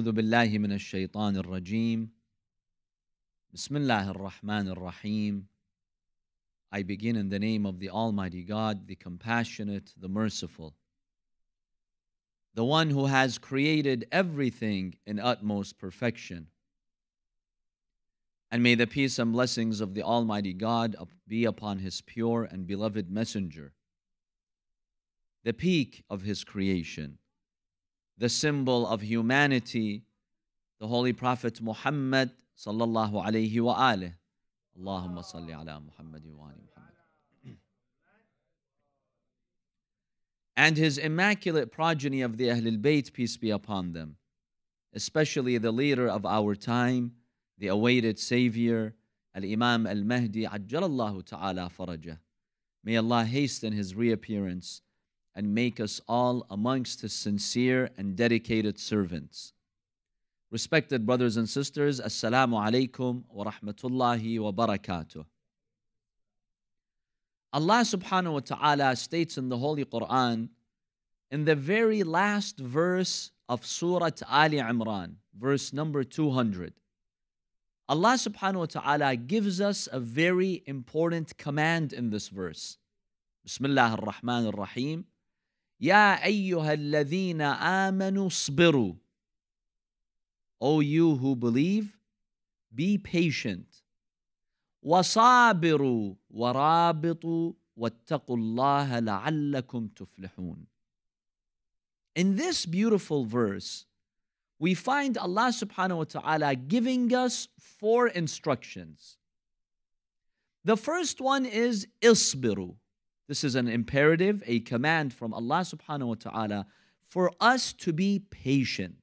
أعوذ بالله من الشيطان الرجيم. بسم الله الرحمن الرحيم. I begin in the name of the Almighty God, the Compassionate, the Merciful, the one who has created everything in utmost perfection. And may the peace and blessings of the Almighty God be upon His pure and beloved Messenger, the peak of His creation, the symbol of humanity, the Holy Prophet Muhammad sallallahu alayhi wa alihi. Allahumma salli ala Muhammad wa ali Muhammad. And his immaculate progeny of the Ahlul Bayt, peace be upon them, especially the leader of our time, the awaited Savior, Al-Imam Al-Mahdi, Ajjalallahu ta'ala farajah. May Allah hasten his reappearance and make us all amongst his sincere and dedicated servants. Respected brothers and sisters, Assalamu alaikum wa rahmatullahi wa barakatuh. Allah subhanahu wa ta'ala states in the Holy Quran, in the very last verse of Surah Ali Imran, verse number 200, Allah subhanahu wa ta'ala gives us a very important command in this verse. Bismillah ar-Rahman ar-Rahim. Ya ayyuha alladhina amanu sbiru. O you who believe, be patient. وَصَابِرُوا وَرَابِطُوا وَاتَّقُوا اللَّهَ لَعَلَّكُمْ تُفْلِحُونَ. In this beautiful verse, we find Allah subhanahu wa ta'ala giving us 4 instructions. The first one is isbiru. This is an imperative, a command from Allah subhanahu wa ta'ala for us to be patient.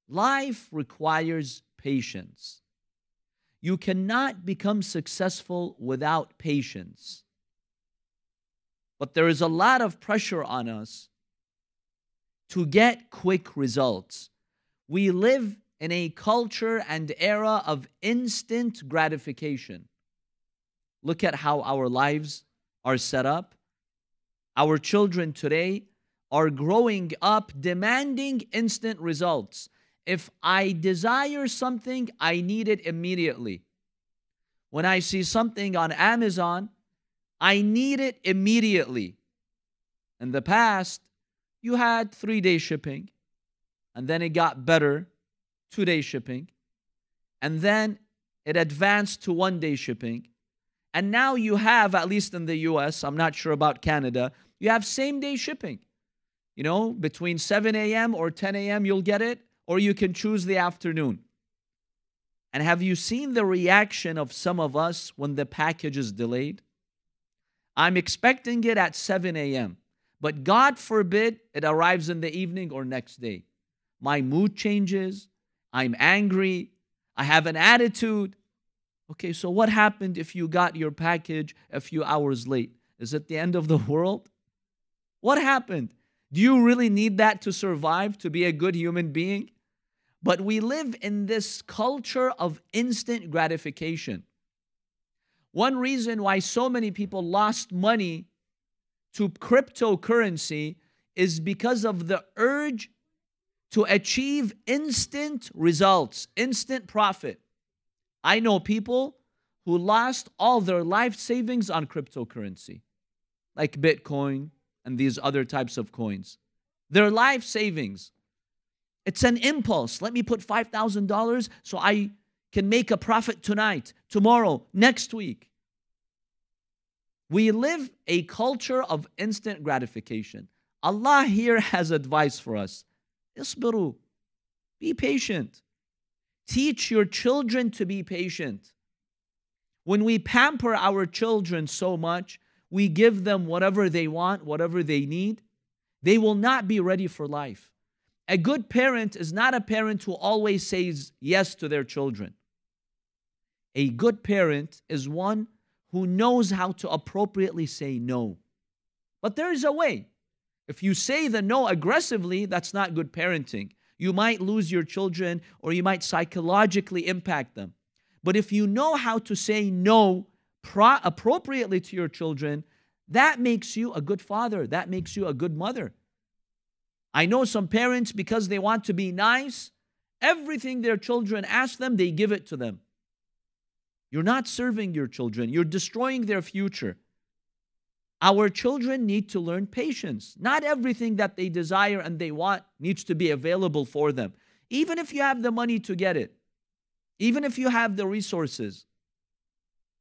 Life requires patience. You cannot become successful without patience. But there is a lot of pressure on us to get quick results. We live in a culture and era of instant gratification. Look at how our lives are set up. Our children today are growing up demanding instant results. If I desire something, I need it immediately. When I see something on Amazon, I need it immediately. In the past, you had 3-day shipping, and then it got better, 2-day shipping, and then it advanced to 1-day shipping. And now you have, at least in the US, I'm not sure about Canada, you have same-day shipping. You know, between 7 a.m. or 10 a.m. you'll get it, or you can choose the afternoon. And have you seen the reaction of some of us when the package is delayed? I'm expecting it at 7 a.m., but God forbid it arrives in the evening or next day. My mood changes, I'm angry, I have an attitude. Okay, so what happened if you got your package a few hours late? Is it the end of the world? What happened? Do you really need that to survive, to be a good human being? But we live in this culture of instant gratification. One reason why so many people lost money to cryptocurrency is because of the urge to achieve instant results, instant profit. I know people who lost all their life savings on cryptocurrency, like Bitcoin and these other types of coins. Their life savings. It's an impulse. Let me put $5,000 so I can make a profit tonight, tomorrow, next week. We live a culture of instant gratification. Allah here has advice for us. Isbiru. Be patient. Teach your children to be patient. When we pamper our children so much, we give them whatever they want, whatever they need, they will not be ready for life. A good parent is not a parent who always says yes to their children. A good parent is one who knows how to appropriately say no. But there is a way. If you say the no aggressively, that's not good parenting. You might lose your children or you might psychologically impact them. But if you know how to say no appropriately to your children, that makes you a good father. That makes you a good mother. I know some parents, because they want to be nice, everything their children ask them, they give it to them. You're not serving your children. You're destroying their future. Our children need to learn patience. Not everything that they desire and they want needs to be available for them. Even if you have the money to get it, even if you have the resources,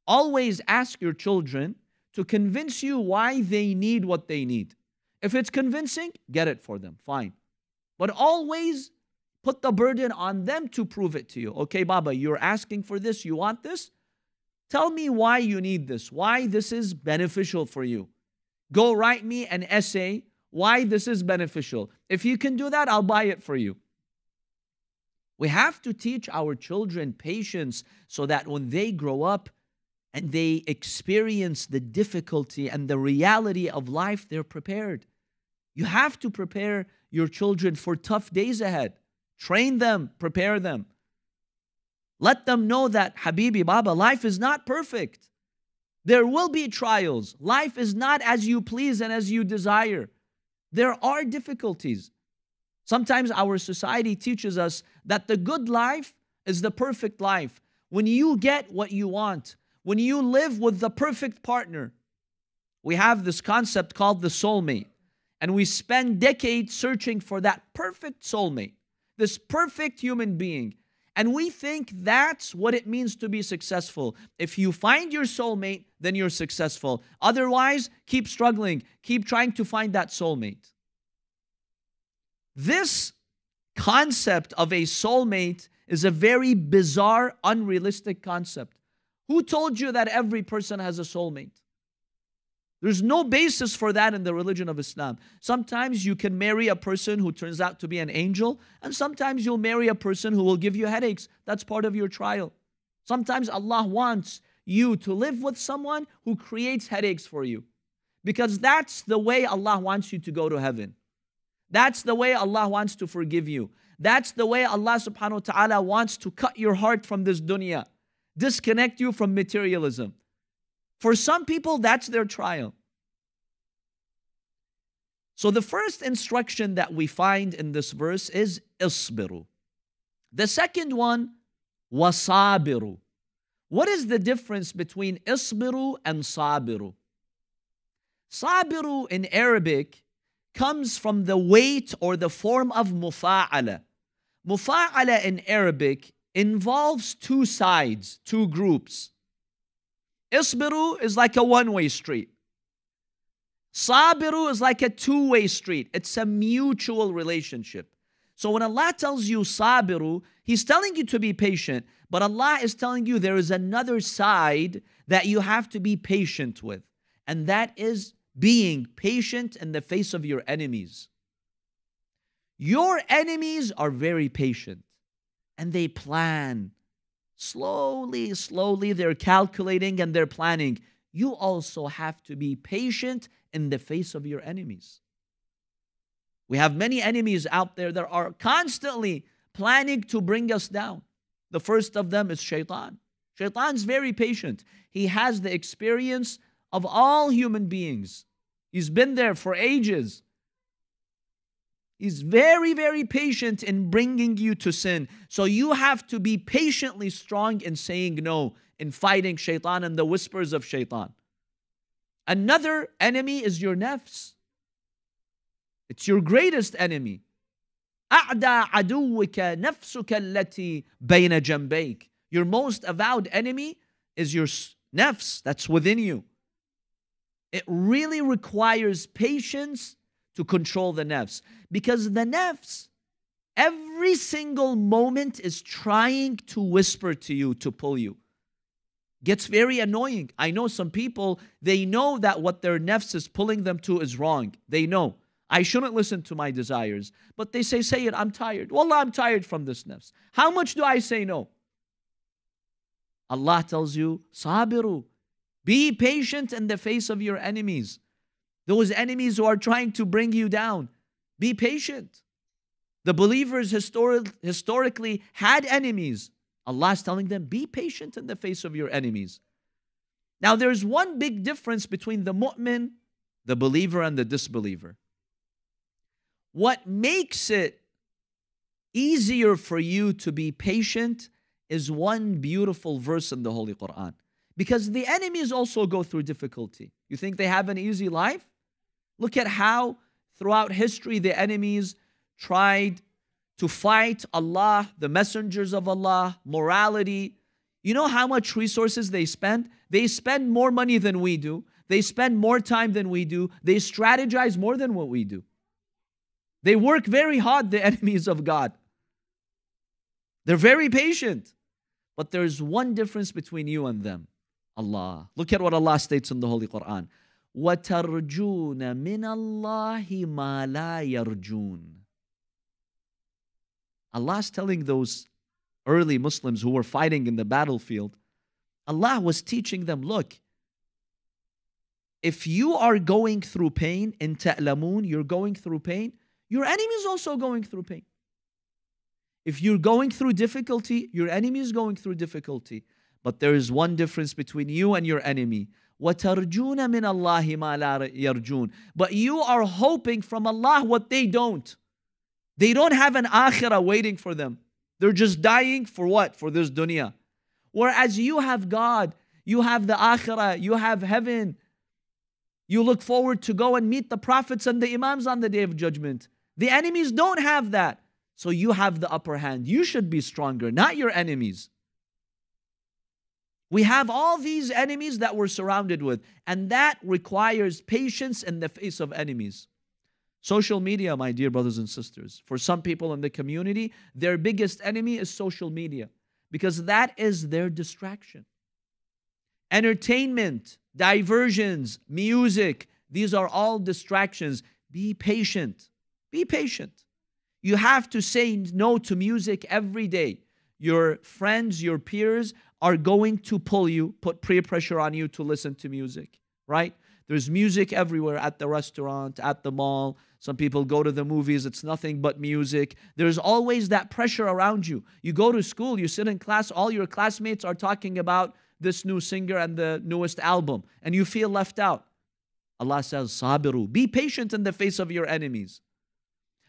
always ask your children to convince you why they need what they need. If it's convincing, get it for them, fine. But always put the burden on them to prove it to you. Okay, Baba, you're asking for this, you want this? Tell me why you need this, why this is beneficial for you. Go write me an essay why this is beneficial. If you can do that, I'll buy it for you. We have to teach our children patience so that when they grow up and they experience the difficulty and the reality of life, they're prepared. You have to prepare your children for tough days ahead. Train them, prepare them. Let them know that, Habibi, Baba, life is not perfect. There will be trials. Life is not as you please and as you desire. There are difficulties. Sometimes our society teaches us that the good life is the perfect life. When you get what you want, when you live with the perfect partner. We have this concept called the soulmate. And we spend decades searching for that perfect soulmate, this perfect human being. And we think that's what it means to be successful. If you find your soulmate, then you're successful. Otherwise, keep struggling. Keep trying to find that soulmate. This concept of a soulmate is a very bizarre, unrealistic concept. Who told you that every person has a soulmate? There's no basis for that in the religion of Islam. Sometimes you can marry a person who turns out to be an angel, and sometimes you'll marry a person who will give you headaches. That's part of your trial. Sometimes Allah wants you to live with someone who creates headaches for you, because that's the way Allah wants you to go to heaven. That's the way Allah wants to forgive you. That's the way Allah subhanahu wa ta'ala wants to cut your heart from this dunya, disconnect you from materialism. For some people, that's their trial. So the first instruction that we find in this verse is isbiru. The second one, wasabiru. What is the difference between isbiru and sabiru? Sabiru in Arabic comes from the weight or the form of mufa'ala. Mufa'ala in Arabic involves two sides, two groups. Isbiru is like a one-way street. Sabiru is like a two-way street. It's a mutual relationship. So when Allah tells you sabiru, He's telling you to be patient, but Allah is telling you there is another side that you have to be patient with, and that is being patient in the face of your enemies. Your enemies are very patient, and they plan. Slowly, slowly, they're calculating and they're planning. You also have to be patient in the face of your enemies. We have many enemies out there that are constantly planning to bring us down. The first of them is shaitan. Shaitan's very patient. He has the experience of all human beings. He's been there for ages. He's very, very patient in bringing you to sin. So you have to be patiently strong in saying no, in fighting shaitan and the whispers of shaitan. Another enemy is your nafs. It's your greatest enemy. أعدى عدوك نفسك التي بين جنبيك. Your most avowed enemy is your nafs that's within you. It really requires patience to control the nafs, because the nafs every single moment is trying to whisper to you, to pull you. Gets very annoying. I know some people, they know that what their nafs is pulling them to is wrong. They know, I shouldn't listen to my desires. But they say it, I'm tired. Wallah, I'm tired from this nafs. How much do I say no? Allah tells you, sabiru. Be patient in the face of your enemies. Those enemies who are trying to bring you down. Be patient. The believers historically had enemies. Allah is telling them, be patient in the face of your enemies. Now there's one big difference between the mu'min, the believer, and the disbeliever. What makes it easier for you to be patient is one beautiful verse in the Holy Quran. Because the enemies also go through difficulty. You think they have an easy life? Look at how throughout history the enemies tried to fight Allah, the messengers of Allah, morality. You know how much resources they spend? They spend more money than we do. They spend more time than we do. They strategize more than what we do. They work very hard, the enemies of God. They're very patient. But there's one difference between you and them. Allah. Look at what Allah states in the Holy Quran. وَتَرْجُونَ مِنَ اللَّهِ مَا لَا يَرْجُونَ. Allah's telling those early Muslims who were fighting in the battlefield, Allah was teaching them, look, if you are going through pain, in ta'lamun, you're going through pain, your enemy is also going through pain. If you're going through difficulty, your enemy is going through difficulty. But there is one difference between you and your enemy. وَتَرْجُونَ مِنَ اللَّهِ مَا لَا يَرْجُونَ. But you are hoping from Allah what they don't. They don't have an akhirah waiting for them. They're just dying for what? For this dunya. Whereas you have God, you have the akhirah, you have heaven. You look forward to go and meet the prophets and the imams on the day of judgment. The enemies don't have that. So you have the upper hand. You should be stronger, not your enemies. We have all these enemies that we're surrounded with, and that requires patience in the face of enemies. Social media, my dear brothers and sisters, for some people in the community, their biggest enemy is social media because that is their distraction. Entertainment, diversions, music, these are all distractions. Be patient. Be patient. You have to say no to music every day. Your friends, your peers are going to pull you, put peer pressure on you to listen to music, right? There's music everywhere, at the restaurant, at the mall. Some people go to the movies, it's nothing but music. There's always that pressure around you. You go to school, you sit in class, all your classmates are talking about this new singer and the newest album, and you feel left out. Allah says, Sabiru, be patient in the face of your enemies.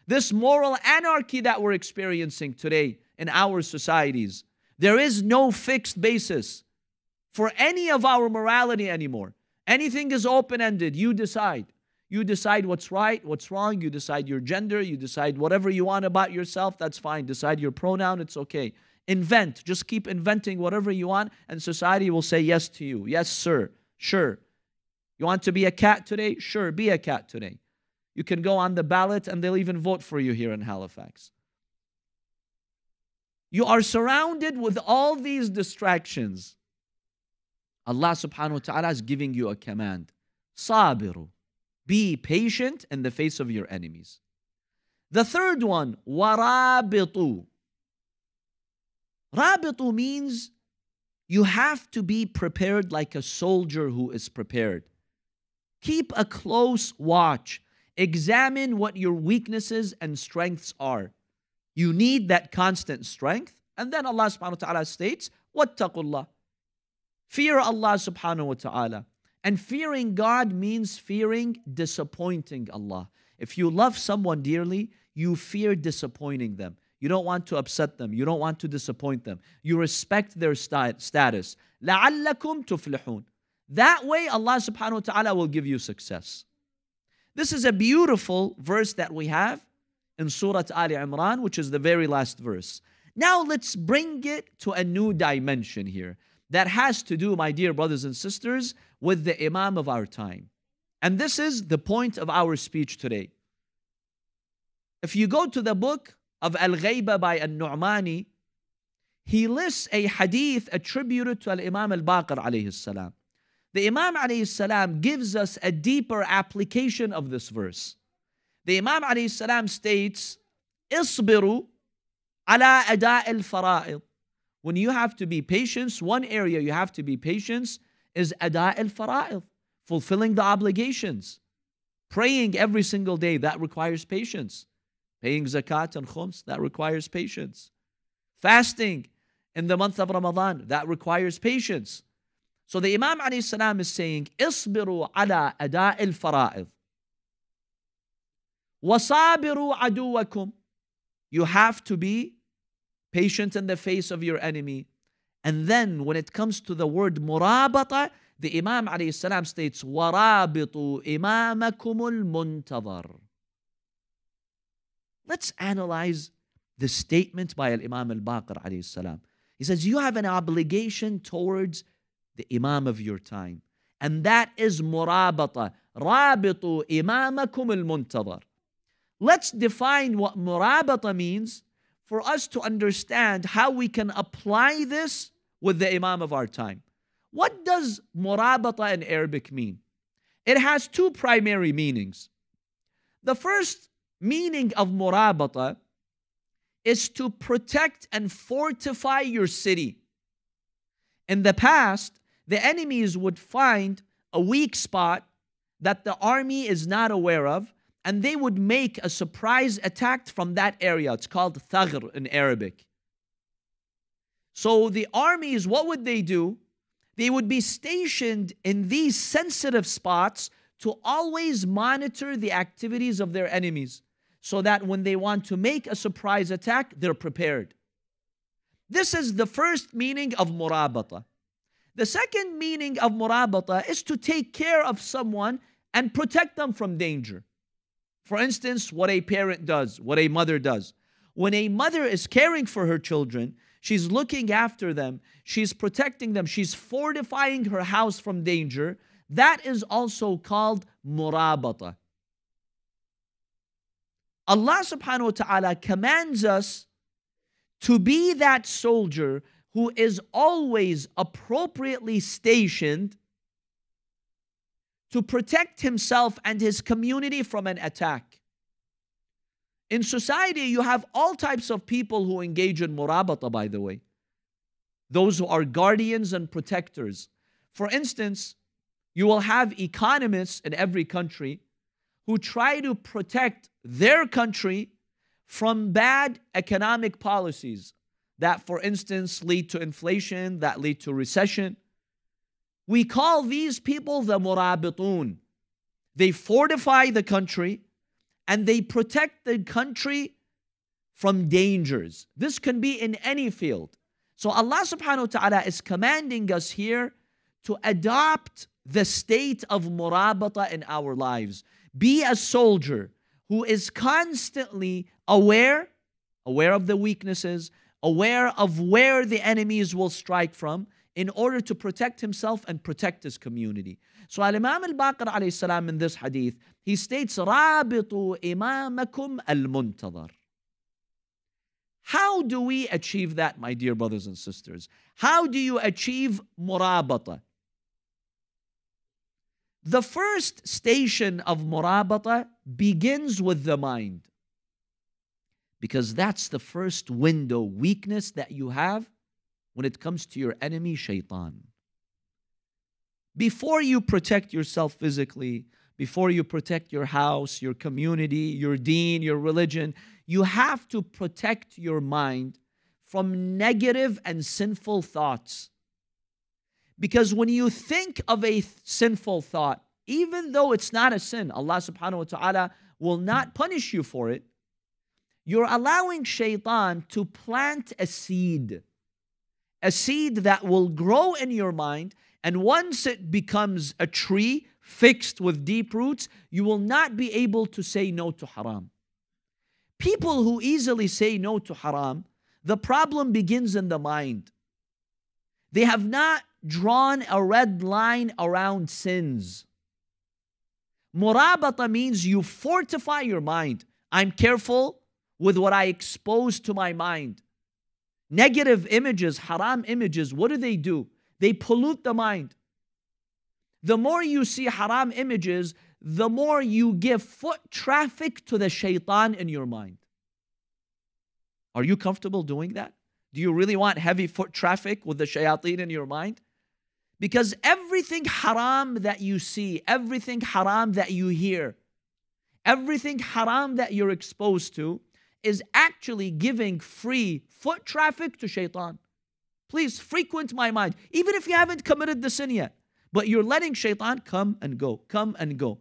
This moral anarchy that we're experiencing today in our societies, there is no fixed basis for any of our morality anymore. Anything is open-ended. You decide. You decide what's right, what's wrong. You decide your gender. You decide whatever you want about yourself. That's fine. Decide your pronoun. It's okay. Invent. Just keep inventing whatever you want, and society will say yes to you. Yes, sir. Sure. You want to be a cat today? Sure, be a cat today. You can go on the ballot and they'll even vote for you here in Halifax. You are surrounded with all these distractions. Allah subhanahu wa ta'ala is giving you a command. Sabiru. Be patient in the face of your enemies. The third one, warabitu. Rabitu means you have to be prepared like a soldier who is prepared. Keep a close watch. Examine what your weaknesses and strengths are. You need that constant strength. And then Allah subhanahu wa ta'ala states, wattaqullah. Fear Allah subhanahu wa ta'ala. And fearing God means fearing disappointing Allah. If you love someone dearly, you fear disappointing them. You don't want to upset them. You don't want to disappoint them. You respect their status. لَعَلَّكُمْ تُفْلِحُونَ. That way Allah subhanahu wa ta'ala will give you success. This is a beautiful verse that we have in Surah Ali Imran, which is the very last verse. Now let's bring it to a new dimension here that has to do, my dear brothers and sisters, with the Imam of our time. And this is the point of our speech today. If you go to the book of Al-Ghayba by Al-Nu'mani, he lists a hadith attributed to Al-Imam Al-Baqer alayhi salam. The Imam alayhi salam gives us a deeper application of this verse. The Imam alayhi salam states, "Isbiru ala ada' al-fara'id." When you have to be patient, one area you have to be patient is ada' al-fara'id, fulfilling the obligations. Praying every single day, that requires patience. Paying zakat and khums, that requires patience. Fasting in the month of Ramadan, that requires patience. So the Imam alayhi salam is saying, "Isbiru ala ada' al-fara'id." وَصَابِرُوا عَدُوَّكُمْ. You have to be patient in the face of your enemy. And then when it comes to the word murabata, the Imam alayhi salam states, وَرَابِطُوا إِمَامَكُمُ الْمُنْتَظَرِ. Let's analyze the statement by Imam Baqer alayhi salam. He says, you have an obligation towards the Imam of your time. And that is murabata. رَابِطُوا إِمَامَكُمُ الْمُنْتَظَرِ. Let's define what murabata means for us to understand how we can apply this with the Imam of our time. What does murabata in Arabic mean? It has two primary meanings. The first meaning of murabata is to protect and fortify your city. In the past, the enemies would find a weak spot that the army is not aware of, and they would make a surprise attack from that area. It's called thaghr in Arabic. So the armies, what would they do? They would be stationed in these sensitive spots to always monitor the activities of their enemies, so that when they want to make a surprise attack, they're prepared. This is the first meaning of murabata. The second meaning of murabata is to take care of someone and protect them from danger. For instance, what a parent does, what a mother does. When a mother is caring for her children, she's looking after them, she's protecting them, she's fortifying her house from danger. That is also called murabata. Allah subhanahu wa ta'ala commands us to be that soldier who is always appropriately stationed to protect himself and his community from an attack. In society, you have all types of people who engage in murabata, by the way. Those who are guardians and protectors. For instance, you will have economists in every country who try to protect their country from bad economic policies that, for instance, lead to inflation, that lead to recession. We call these people the murabitun. They fortify the country and they protect the country from dangers. This can be in any field. So Allah subhanahu wa ta'ala is commanding us here to adopt the state of murabata in our lives. Be a soldier who is constantly aware of the weaknesses, aware of where the enemies will strike from, in order to protect himself and protect his community. So Imam Baqer alayhi salam in this hadith, he states, رَابِطُوا إِمَامَكُمْ الْمُنْتَظَرِ. How do we achieve that, my dear brothers and sisters? How do you achieve murabata? The first station of murabata begins with the mind, because that's the first window weakness that you have when it comes to your enemy, shaitan. Before you protect yourself physically, before you protect your house, your community, your deen, your religion, you have to protect your mind from negative and sinful thoughts. Because when you think of a sinful thought, even though it's not a sin, Allah subhanahu wa ta'ala will not punish you for it, you're allowing shaitan to plant a seed that will grow in your mind, and once it becomes a tree fixed with deep roots, you will not be able to say no to haram. People who easily say no to haram, the problem begins in the mind. They have not drawn a red line around sins. Murabata means you fortify your mind. I'm careful with what I expose to my mind. Negative images, haram images, what do? They pollute the mind. The more you see haram images, the more you give foot traffic to the shaitan in your mind. Are you comfortable doing that? Do you really want heavy foot traffic with the shayateen in your mind? Because everything haram that you see, everything haram that you hear, everything haram that you're exposed to is actually giving free foot traffic to shaitan. Please frequent my mind, even if you haven't committed the sin yet. But you're letting shaitan come and go, come and go.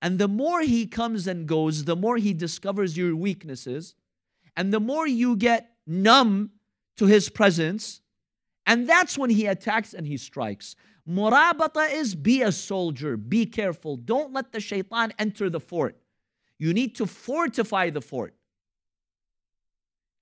And the more he comes and goes, the more he discovers your weaknesses, and the more you get numb to his presence, and that's when he attacks and he strikes. Murabata is be a soldier, be careful. Don't let the shaitan enter the fort. You need to fortify the fort.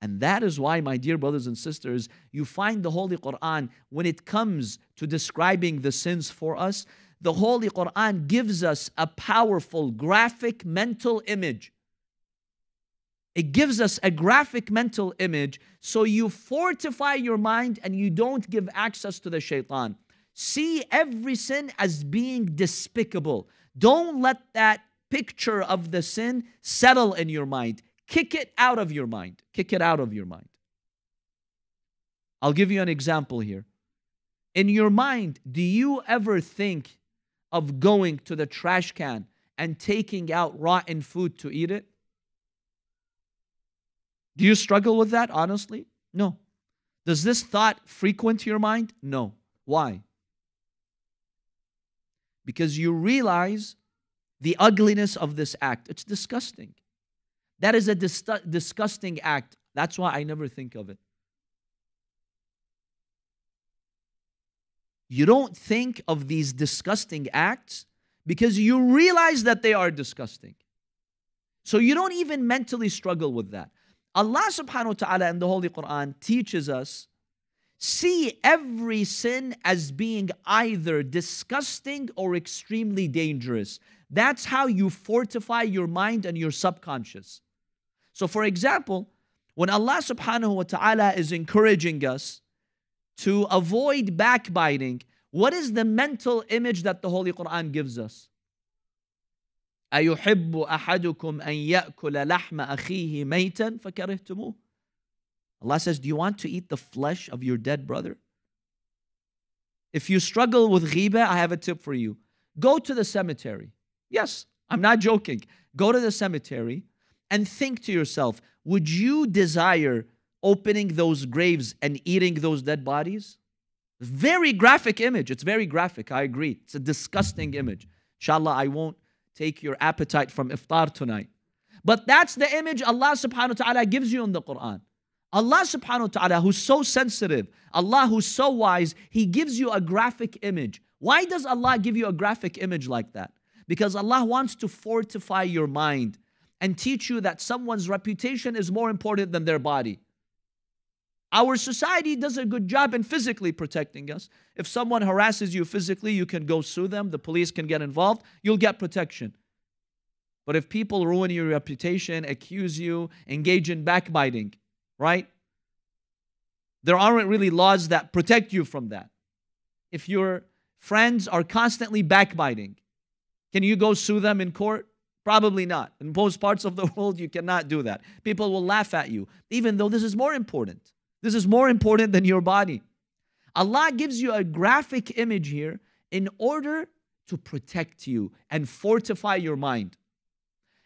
And that is why, my dear brothers and sisters, you find the Holy Quran, when it comes to describing the sins for us, the Holy Quran gives us a powerful graphic mental image. It gives us a graphic mental image so you fortify your mind and you don't give access to the shaitan. See every sin as being despicable. Don't let that picture of the sin settle in your mind. Kick it out of your mind. Kick it out of your mind. I'll give you an example here. In your mind, do you ever think of going to the trash can and taking out rotten food to eat it? Do you struggle with that, honestly? No. Does this thought frequent your mind? No. Why? Because you realize the ugliness of this act. It's disgusting. That is a disgusting act. That's why I never think of it. You don't think of these disgusting acts because you realize that they are disgusting. So you don't even mentally struggle with that. Allah subhanahu wa ta'ala in the Holy Quran teaches us, see every sin as being either disgusting or extremely dangerous. That's how you fortify your mind and your subconscious. So for example, when Allah subhanahu wa ta'ala is encouraging us to avoid backbiting, what is the mental image that the Holy Quran gives us? أَيُحِبُّ أَحَدُكُمْ أَن يَأْكُلَ لَحْمَ أَخِيهِ مَيْتًا فَكَرِهْتُمُوهُ. Allah says, do you want to eat the flesh of your dead brother? If you struggle with ghibah, I have a tip for you. Go to the cemetery. Yes, I'm not joking. Go to the cemetery and think to yourself, would you desire opening those graves and eating those dead bodies? Very graphic image. It's very graphic, I agree. It's a disgusting image. Inshallah, I won't take your appetite from iftar tonight. But that's the image Allah subhanahu wa ta'ala gives you in the Quran. Allah subhanahu wa ta'ala, who's so sensitive, Allah who's so wise, He gives you a graphic image. Why does Allah give you a graphic image like that? Because Allah wants to fortify your mind and teach you that someone's reputation is more important than their body. Our society does a good job in physically protecting us. If someone harasses you physically, you can go sue them. The police can get involved. You'll get protection. But if people ruin your reputation, accuse you, engage in backbiting, right? There aren't really laws that protect you from that. If your friends are constantly backbiting, can you go sue them in court? Probably not. In most parts of the world, you cannot do that. People will laugh at you, even though this is more important. This is more important than your body. Allah gives you a graphic image here in order to protect you and fortify your mind.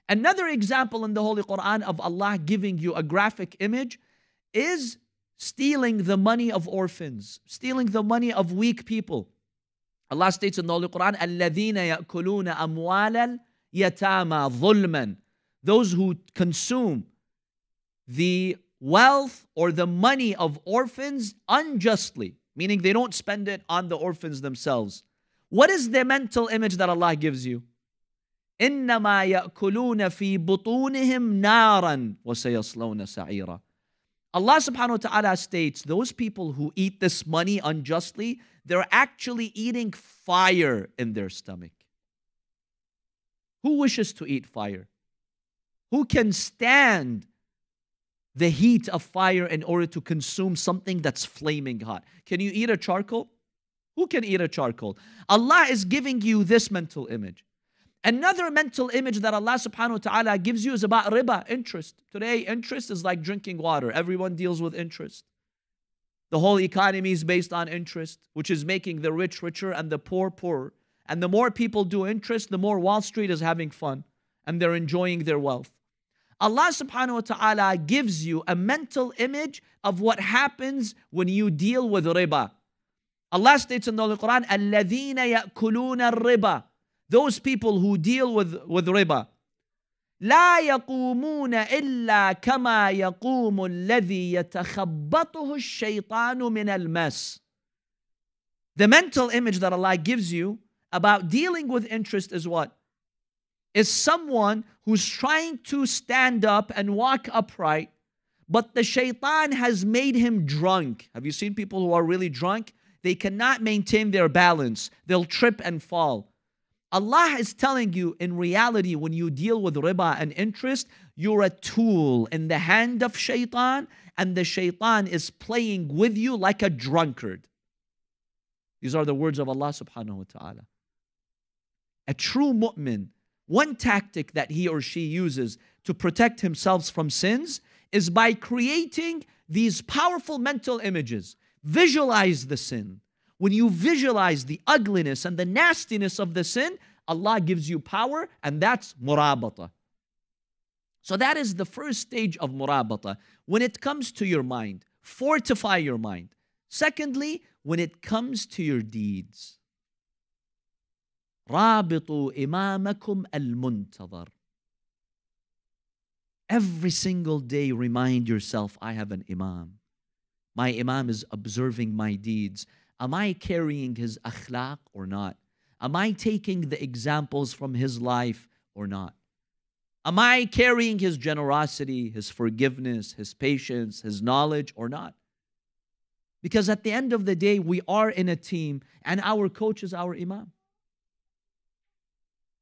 Another example in the Holy Quran of Allah giving you a graphic image is stealing the money of orphans, stealing the money of weak people. Allah states in the Holy Quran, الَّذِينَ يَأْكُلُونَ أَمْوَالَ الْيَتَامَى ظُلْمًا. Those who consume the wealth or the money of orphans unjustly, meaning they don't spend it on the orphans themselves. What is the mental image that Allah gives you? إِنَّمَا يَأْكُلُونَ فِي بُطُونِهِمْ نَارًا وَسَيَصْلَوْنَ سَعِيرًا. Allah subhanahu wa ta'ala states, those people who eat this money unjustly, they're actually eating fire in their stomach. Who wishes to eat fire? Who can stand the heat of fire in order to consume something that's flaming hot? Can you eat a charcoal? Who can eat a charcoal? Allah is giving you this mental image. Another mental image that Allah subhanahu wa ta'ala gives you is about riba, interest. Today, interest is like drinking water. Everyone deals with interest. The whole economy is based on interest, which is making the rich richer and the poor poorer. And the more people do interest, the more Wall Street is having fun and they're enjoying their wealth. Allah subhanahu wa ta'ala gives you a mental image of what happens when you deal with riba. Allah states in the Holy Quran, الَّذِينَ يَأْكُلُونَ الرِّبَى. those people who deal with riba, لا يقومون إلا كما يقوم الذي يتخبطه الشيطان من المس. The mental image that Allah gives you about dealing with interest is what? Is someone who's trying to stand up and walk upright, but the shaitan has made him drunk. Have you seen people who are really drunk? They cannot maintain their balance. They'll trip and fall. Allah is telling you, in reality, when you deal with riba and interest, you're a tool in the hand of shaitan, and the shaitan is playing with you like a drunkard. These are the words of Allah subhanahu wa ta'ala. A true mu'min, one tactic that he or she uses to protect himself from sins is by creating these powerful mental images. Visualize the sin. When you visualize the ugliness and the nastiness of the sin, Allah gives you power, and that's murabata. So that is the first stage of murabata. When it comes to your mind, fortify your mind. Secondly, when it comes to your deeds, رابطوا إمامكم المنتظر. Every single day remind yourself, I have an imam. My imam is observing my deeds. Am I carrying his akhlaq or not? Am I taking the examples from his life or not? Am I carrying his generosity, his forgiveness, his patience, his knowledge or not? Because at the end of the day, we are in a team and our coach is our imam.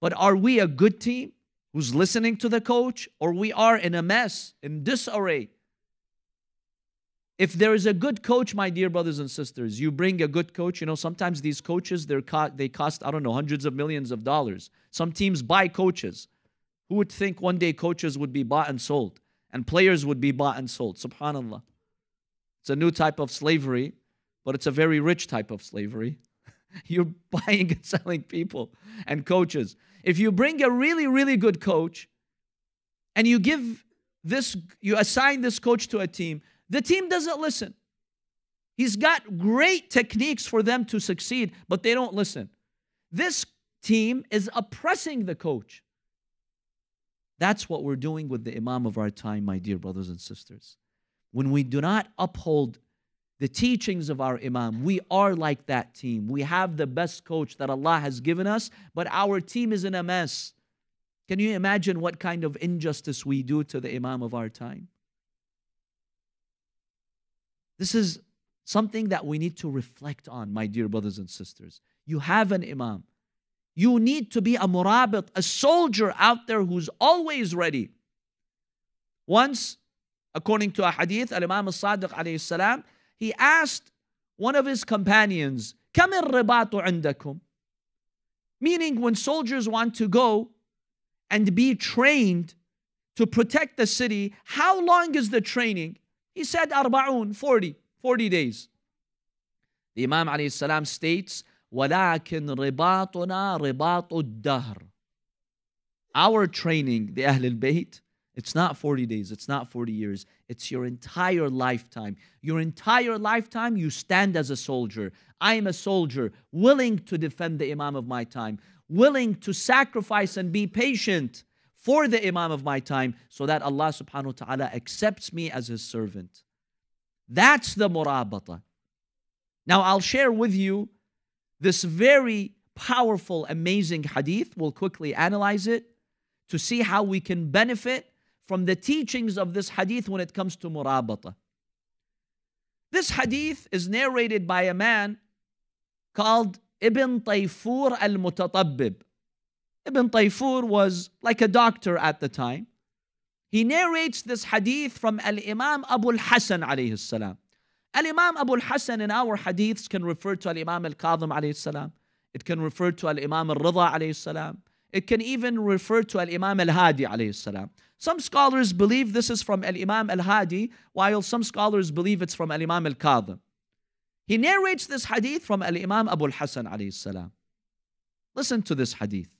But are we a good team who's listening to the coach, or we are in a mess, in disarray? If there is a good coach, my dear brothers and sisters, you bring a good coach. You know, sometimes these coaches, they cost, I don't know, hundreds of millions of dollars. Some teams buy coaches. Who would think one day coaches would be bought and sold, and players would be bought and sold? Subhanallah. It's a new type of slavery, but it's a very rich type of slavery. You're buying and selling people and coaches. If you bring a really, really good coach and you assign this coach to a team, the team doesn't listen. He's got great techniques for them to succeed, but they don't listen. This team is oppressing the coach. That's what we're doing with the imam of our time, my dear brothers and sisters. When we do not uphold the teachings of our imam, we are like that team. We have the best coach that Allah has given us, but our team is in a mess. Can you imagine what kind of injustice we do to the imam of our time? This is something that we need to reflect on, my dear brothers and sisters. You have an imam. You need to be a murabit, a soldier out there who's always ready. Once, according to a hadith, Al-Imam As-Sadiq alayhi salam, he asked one of his companions, كَمِ الرِّبَاطُ عِنْدَكُمْ? Meaning, when soldiers want to go and be trained to protect the city, how long is the training? He said, 40 days. The Imam alayhi salam states, وَلَكِنْ رِبَاطُنَا رِبَاطُ الدَّهْرِ. Our training, the Ahl al-Bayt, it's not 40 days, it's not 40 years, it's your entire lifetime. Your entire lifetime, you stand as a soldier. I am a soldier, willing to defend the Imam of my time, willing to sacrifice and be patient for the Imam of my time, so that Allah subhanahu wa ta'ala accepts me as His servant. That's the murabata. Now I'll share with you this very powerful, amazing hadith. We'll quickly analyze it to see how we can benefit from the teachings of this hadith when it comes to murabata. This hadith is narrated by a man called Ibn Tayfur al-Mutatabbib. Ibn Tayfur was like a doctor at the time. He narrates this hadith from Al-Imam Abu al-Hasan alayhi salam. Al-Imam Abu al-Hasan in our hadiths can refer to Al-Imam Al-Qadhim alayhi salam. It can refer to Al-Imam Al-Rida alayhi salam. It can even refer to Al-Imam Al-Hadi alayhi salam. Some scholars believe this is from Al-Imam Al-Hadi, while some scholars believe it's from Al-Imam Al-Qadhim. He narrates this hadith from Al-Imam Abu al-Hasan alayhi salam. Listen to this hadith.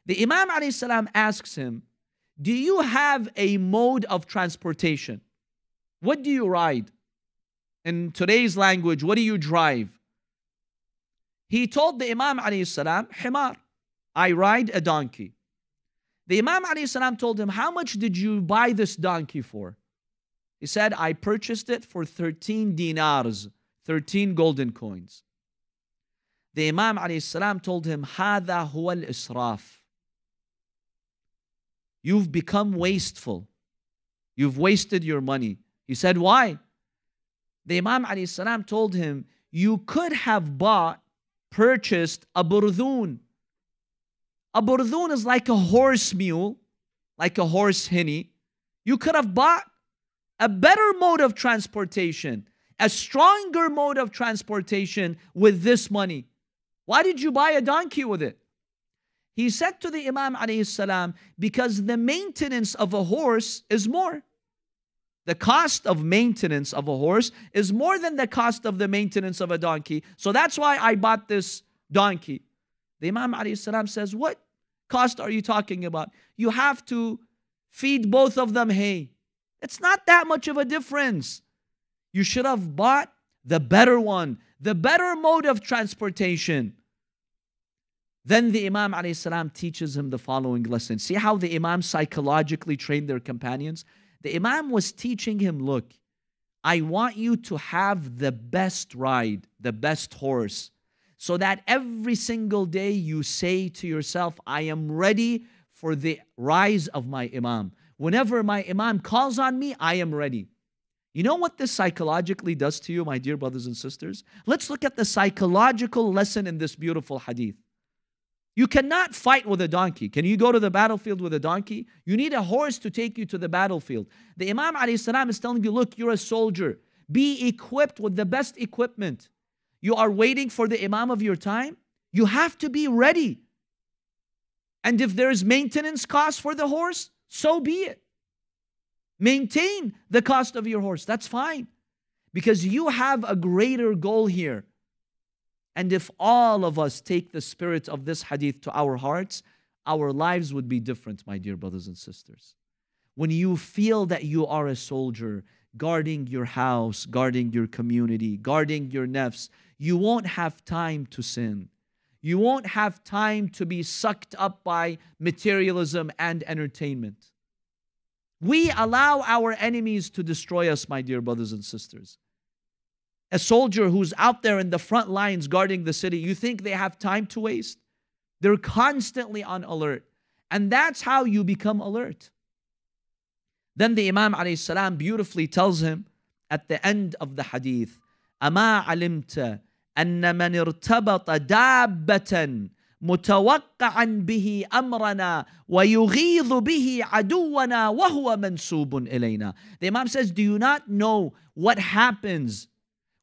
The Imam alayhi salam asks him, do you have a mode of transportation? What do you ride? In today's language, what do you drive? He told the Imam alayhi salam, himar. I ride a donkey. The Imam ﷺ told him, how much did you buy this donkey for? He said, I purchased it for 13 dinars, 13 golden coins. The Imam ﷺ told him, هذا هو الإسراف. You've become wasteful. You've wasted your money. He said, why? The Imam ﷺ told him, you could have purchased a burdun. A burdun is like a horse mule, like a horse hinny. You could have bought a better mode of transportation, a stronger mode of transportation with this money. Why did you buy a donkey with it? He said to the Imam alayhi salam, because the maintenance of a horse is more. The cost of maintenance of a horse is more than the cost of the maintenance of a donkey. So that's why I bought this donkey. The Imam alayhi salam says, what cost are you talking about? You have to feed both of them hay. It's not that much of a difference. You should have bought the better one, the better mode of transportation. Then the Imam alayhi salam teaches him the following lesson. See how the Imam psychologically trained their companions? The Imam was teaching him, look, I want you to have the best ride, the best horse, so that every single day you say to yourself, I am ready for the rise of my Imam. Whenever my Imam calls on me, I am ready. You know what this psychologically does to you, my dear brothers and sisters? Let's look at the psychological lesson in this beautiful hadith. You cannot fight with a donkey. Can you go to the battlefield with a donkey? You need a horse to take you to the battlefield. The Imam ﷺ is telling you, look, you're a soldier. Be equipped with the best equipment. You are waiting for the Imam of your time. You have to be ready. And if there is maintenance cost for the horse, so be it. Maintain the cost of your horse. That's fine. Because you have a greater goal here. And if all of us take the spirit of this hadith to our hearts, our lives would be different, my dear brothers and sisters. When you feel that you are a soldier, guarding your house, guarding your community, guarding your nafs, you won't have time to sin. You won't have time to be sucked up by materialism and entertainment. We allow our enemies to destroy us, my dear brothers and sisters. A soldier who's out there in the front lines guarding the city, you think they have time to waste? They're constantly on alert. And that's how you become alert. Then the Imam ﷺ beautifully tells him at the end of the hadith, أَمَا عَلِمْتَ أَنَّ مَنِ ارْتَبَطَ دَابَّةً مُتَوَقَّعًا بِهِ أَمْرَنَا وَيُغِيظُ بِهِ عَدُوَّنَا وَهُوَ مَنْسُوبٌ إِلَيْنَا. The Imam says, do you not know what happens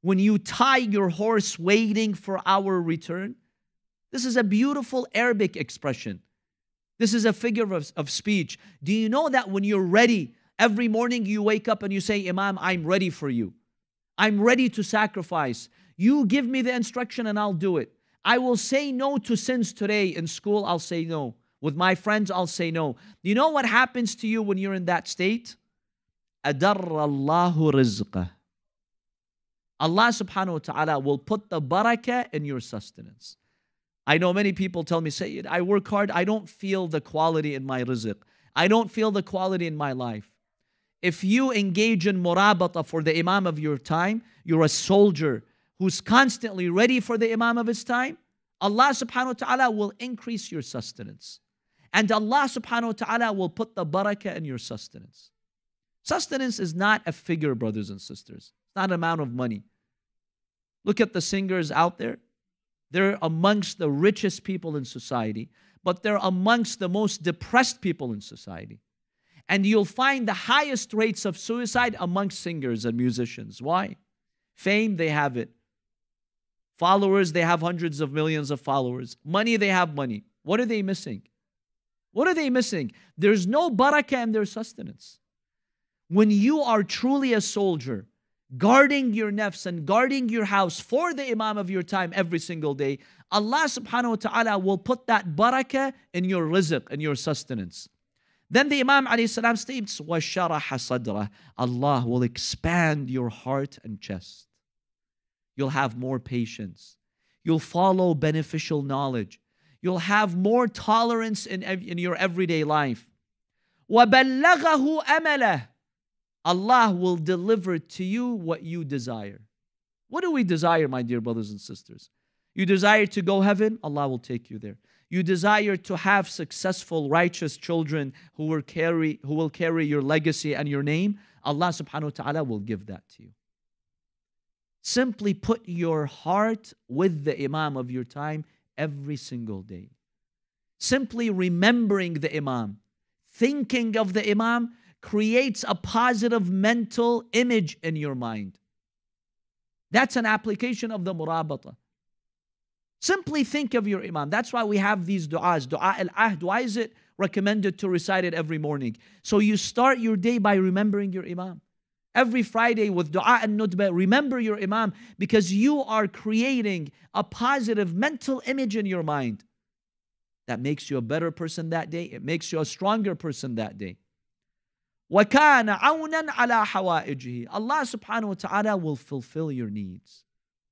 when you tie your horse waiting for our return? This is a beautiful Arabic expression. This is a figure of speech. Do you know that when you're ready, every morning you wake up and you say, Imam, I'm ready for you. I'm ready to sacrifice. You give me the instruction and I'll do it. I will say no to sins today. In school, I'll say no. With my friends, I'll say no. Do you know what happens to you when you're in that state? أَدَرَّ اللَّهُ رِزْقَهُ. Allah subhanahu wa ta'ala will put the barakah in your sustenance. I know many people tell me, Sayyid, I work hard. I don't feel the quality in my rizq. I don't feel the quality in my life. If you engage in murabata for the Imam of your time, you're a soldier who's constantly ready for the Imam of his time, Allah subhanahu wa ta'ala will increase your sustenance. And Allah subhanahu wa ta'ala will put the barakah in your sustenance. Sustenance is not a figure, brothers and sisters. It's not an amount of money. Look at the singers out there. They're amongst the richest people in society, but they're amongst the most depressed people in society. And you'll find the highest rates of suicide amongst singers and musicians. Why? Fame, they have it. Followers, they have hundreds of millions of followers. Money, they have money. What are they missing? What are they missing? There's no barakah in their sustenance. When you are truly a soldier, guarding your nafs and guarding your house for the Imam of your time every single day, Allah subhanahu wa ta'ala will put that barakah in your rizq, in your sustenance. Then the Imam alayhi salam states, وَشَرَحَ صَدْرَهُ. Allah will expand your heart and chest. You'll have more patience. You'll follow beneficial knowledge. You'll have more tolerance in your everyday life. وَبَلَّغَهُ أَمَلَهُ. Allah will deliver to you what you desire. What do we desire, my dear brothers and sisters? You desire to go heaven? Allah will take you there. You desire to have successful, righteous children who will carry your legacy and your name? Allah subhanahu wa ta'ala will give that to you. Simply put your heart with the Imam of your time every single day. Simply remembering the Imam, thinking of the Imam, creates a positive mental image in your mind. That's an application of the murabata. Simply think of your Imam. That's why we have these du'as. Du'a al-ahd. Why is it recommended to recite it every morning? So you start your day by remembering your Imam. Every Friday with du'a al-nudba, remember your Imam, because you are creating a positive mental image in your mind. That makes you a better person that day. It makes you a stronger person that day. وَكَانَ عَوْنًا عَلَى حَوَائِجِهِ. Allah subhanahu wa ta'ala will fulfill your needs.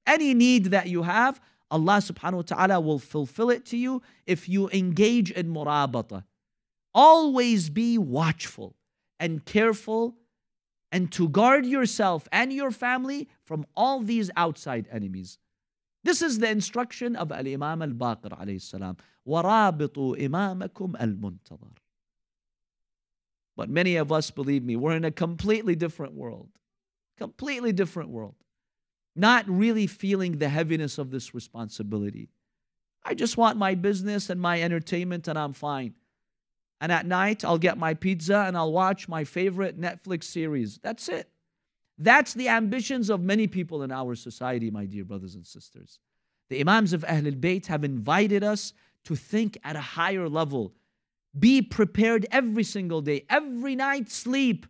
Any need that you have, Allah subhanahu wa ta'ala will fulfill it to you if you engage in murabata. Always be watchful and careful and to guard yourself and your family from all these outside enemies. This is the instruction of Al-Imam Al-Baqer alayhi salam. وَرَابِطُوا إِمَامَكُمْ الْمُنْتَظَرِ. But many of us, believe me, we're in a completely different world. Completely different world. Not really feeling the heaviness of this responsibility. I just want my business and my entertainment and I'm fine. And at night, I'll get my pizza and I'll watch my favorite Netflix series. That's it. That's the ambitions of many people in our society, my dear brothers and sisters. The Imams of Ahlul Bayt have invited us to think at a higher level. Be prepared every single day. Every night, sleep,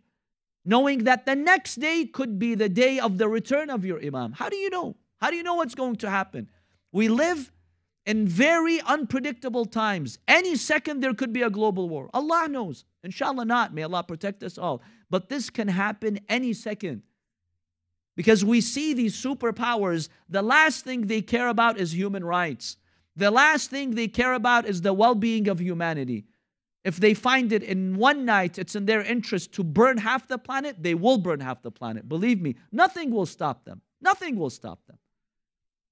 knowing that the next day could be the day of the return of your Imam. How do you know? How do you know what's going to happen? We live in very unpredictable times. Any second there could be a global war. Allah knows. Inshallah not. May Allah protect us all. But this can happen any second. Because we see these superpowers, the last thing they care about is human rights. The last thing they care about is the well-being of humanity. If they find it in one night, it's in their interest to burn half the planet, they will burn half the planet. Believe me, nothing will stop them. Nothing will stop them.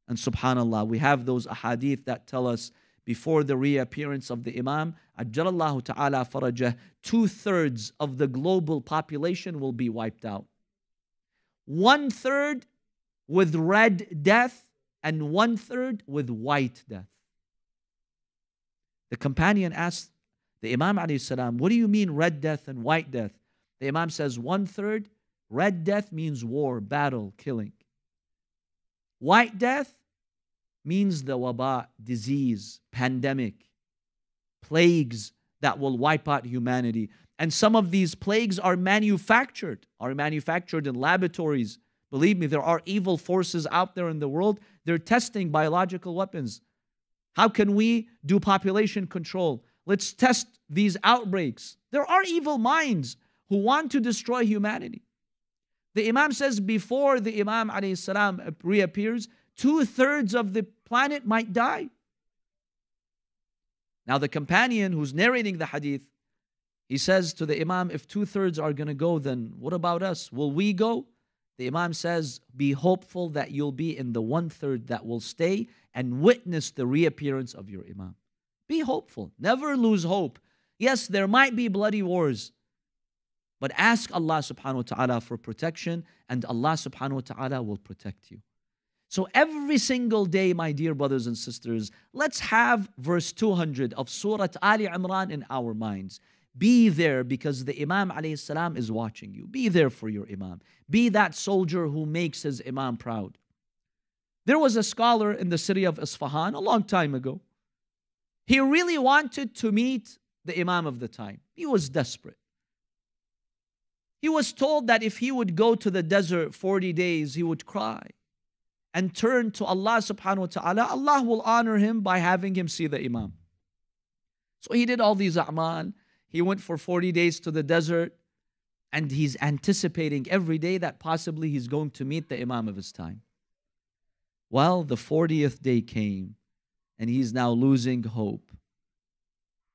And subhanAllah, we have those ahadith that tell us before the reappearance of the Imam, Ajjalallahu ta'ala farajah, 2/3 of the global population will be wiped out. 1/3 with red death and 1/3 with white death. The companion asked the Imam alayhi salam, what do you mean red death and white death? The Imam says 1/3, red death means war, battle, killing. White death means the waba, disease, pandemic, plagues that will wipe out humanity. And some of these plagues are manufactured in laboratories. Believe me, there are evil forces out there in the world. They're testing biological weapons. How can we do population control? Let's test these outbreaks. There are evil minds who want to destroy humanity. The Imam says before the Imam alayhi salam reappears, 2/3 of the planet might die. Now the companion who's narrating the hadith, he says to the Imam, if 2/3 are going to go, then what about us? Will we go? The Imam says, be hopeful that you'll be in the 1/3 that will stay and witness the reappearance of your Imam. Be hopeful. Never lose hope. Yes, there might be bloody wars, but ask Allah subhanahu wa ta'ala for protection and Allah subhanahu wa ta'ala will protect you. So every single day, my dear brothers and sisters, let's have verse 200 of Surah Ali Imran in our minds. Be there because the Imam alayhi salam is watching you. Be there for your Imam. Be that soldier who makes his Imam proud. There was a scholar in the city of Isfahan a long time ago. He really wanted to meet the Imam of the time. He was desperate. He was told that if he would go to the desert 40 days, he would cry and turn to Allah subhanahu wa ta'ala. Allah will honor him by having him see the Imam. So he did all these a'mal. He went for 40 days to the desert and he's anticipating every day that possibly he's going to meet the Imam of his time. Well, the 40th day came and he's now losing hope.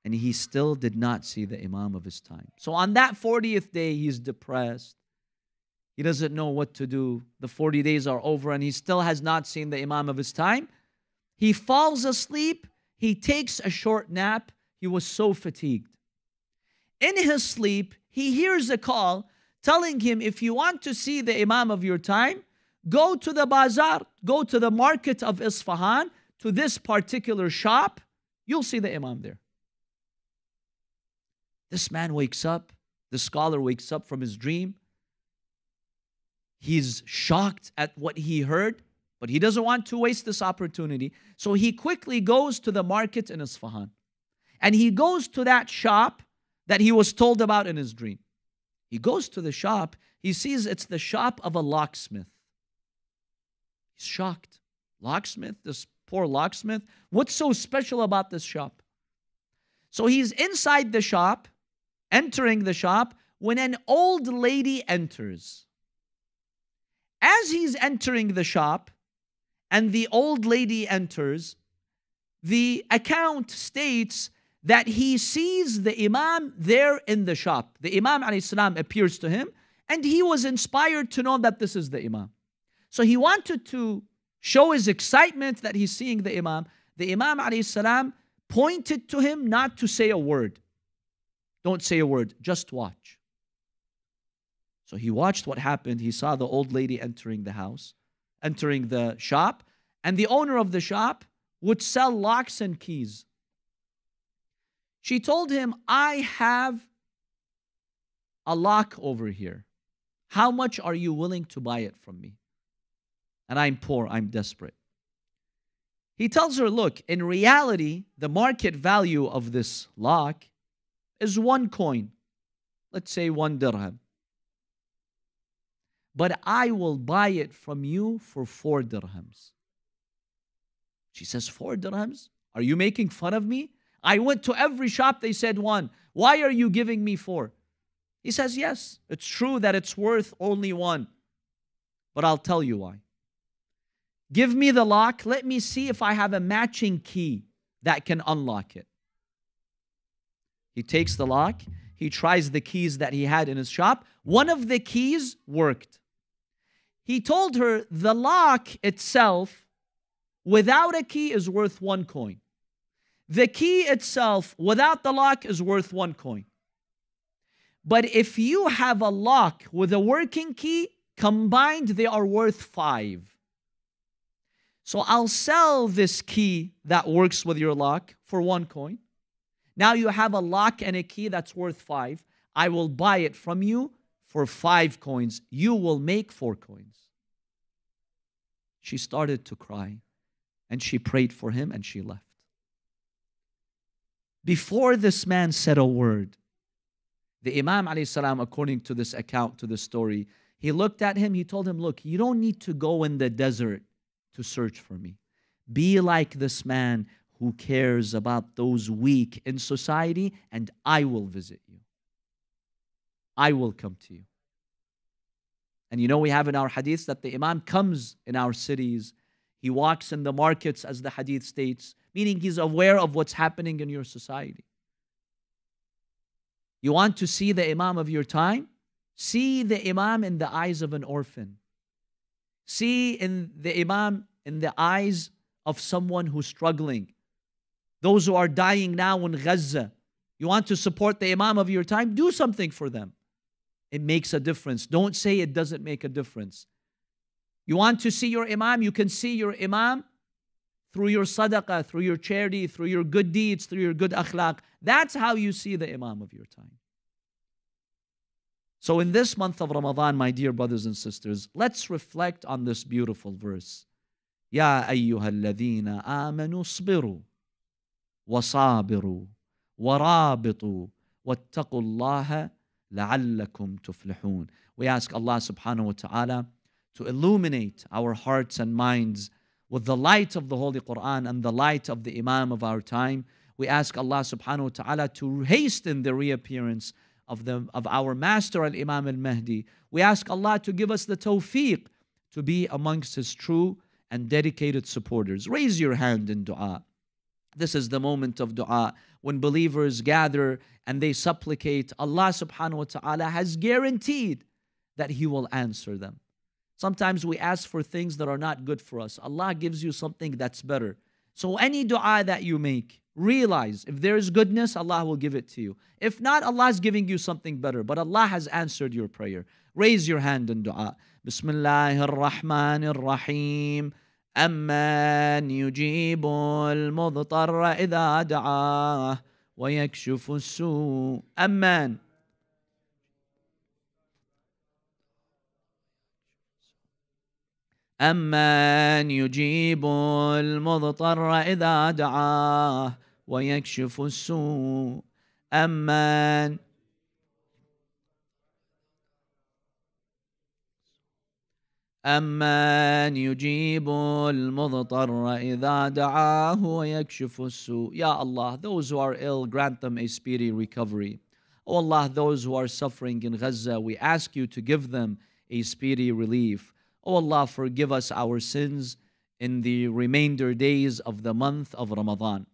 And he still did not see the Imam of his time. So on that 40th day, he's depressed. He doesn't know what to do. The 40 days are over and he still has not seen the Imam of his time. He falls asleep. He takes a short nap. He was so fatigued. In his sleep, he hears a call telling him, if you want to see the Imam of your time, go to the bazaar, go to the market of Isfahan, to this particular shop. You'll see the Imam there. This man wakes up, the scholar wakes up from his dream. He's shocked at what he heard, but he doesn't want to waste this opportunity. So he quickly goes to the market in Isfahan. And he goes to that shop that he was told about in his dream. He goes to the shop. He sees it's the shop of a locksmith. He's shocked. Locksmith, this poor locksmith. What's so special about this shop? So he's inside the shop, entering the shop, when an old lady enters. As he's entering the shop and the old lady enters, the account states that he sees the Imam there in the shop. The Imam ﷺ appears to him and he was inspired to know that this is the Imam. So he wanted to show his excitement that he's seeing the Imam. The Imam ﷺ pointed to him not to say a word. Don't say a word, just watch. So he watched what happened. He saw the old lady entering the house, entering the shop, and the owner of the shop would sell locks and keys. She told him, I have a lock over here. How much are you willing to buy it from me? And I'm poor, I'm desperate. He tells her, look, in reality, the market value of this lock is 1 coin. Let's say 1 dirham. But I will buy it from you for 4 dirhams. She says, 4 dirhams? Are you making fun of me? I went to every shop, they said 1. Why are you giving me 4? He says, yes, it's true that it's worth only 1. But I'll tell you why. Give me the lock. Let me see if I have a matching key that can unlock it. He takes the lock. He tries the keys that he had in his shop. One of the keys worked. He told her the lock itself, without a key, is worth 1 coin. The key itself, without the lock, is worth 1 coin. But if you have a lock with a working key, combined, they are worth 5. So I'll sell this key that works with your lock for 1 coin. Now you have a lock and a key that's worth 5. I will buy it from you for 5 coins. You will make 4 coins. She started to cry and she prayed for him and she left. Before this man said a word, the Imam ﷺ, according to this account, to this story, he looked at him, he told him, look, you don't need to go in the desert to search for me. Be like this man who cares about those weak in society, and I will visit you. I will come to you. And you know, we have in our hadiths that the Imam comes in our cities. He walks in the markets, as the hadith states, meaning he's aware of what's happening in your society. You want to see the Imam of your time? See the Imam in the eyes of an orphan. See in the Imam in the eyes of someone who's struggling. Those who are dying now in Gaza. You want to support the Imam of your time? Do something for them. It makes a difference. Don't say it doesn't make a difference. You want to see your Imam? You can see your Imam through your sadaqah, through your charity, through your good deeds, through your good akhlaq. That's how you see the Imam of your time. So in this month of Ramadan, my dear brothers and sisters, let's reflect on this beautiful verse. Ya ayyuhalladhina amanu sabiru wasabiru warabitu wattaqullaha la'allakum tuflihun. We ask Allah subhanahu wa ta'ala to illuminate our hearts and minds with the light of the Holy Quran and the light of the Imam of our time. We ask Allah subhanahu wa ta'ala to hasten the reappearance of our master Al-Imam Al-Mahdi. We ask Allah to give us the tawfiq to be amongst His true and dedicated supporters. Raise your hand in dua. This is the moment of dua. When believers gather and they supplicate, Allah subhanahu wa ta'ala has guaranteed that He will answer them. Sometimes we ask for things that are not good for us. Allah gives you something that's better. So any dua that you make, realize if there is goodness, Allah will give it to you. If not, Allah is giving you something better. But Allah has answered your prayer. Raise your hand in dua. Bismillahir Rahmanir Rahim. أَمَّنْ يُجِيبُ الْمُضْطَرَّ إِذَا دَعَاهُ وَيَكْشِفُ السُّوءَ. أَمَّنْ أَمَّنْ يُجِيبُ الْمُضْطَرَّ إِذَا دَعَاهُ وَيَكْشِفُ السُّوءَ. أَمَّنْ أَمَّنْ يُجِيبُ الْمُضْطَرَّ إِذَا دَعَاهُ وَيَكْشِفُ السُّوءَ. Ya Allah, those who are ill, grant them a speedy recovery. Oh Allah, those who are suffering in Gaza, we ask you to give them a speedy relief. Oh Allah, forgive us our sins in the remainder days of the month of Ramadan.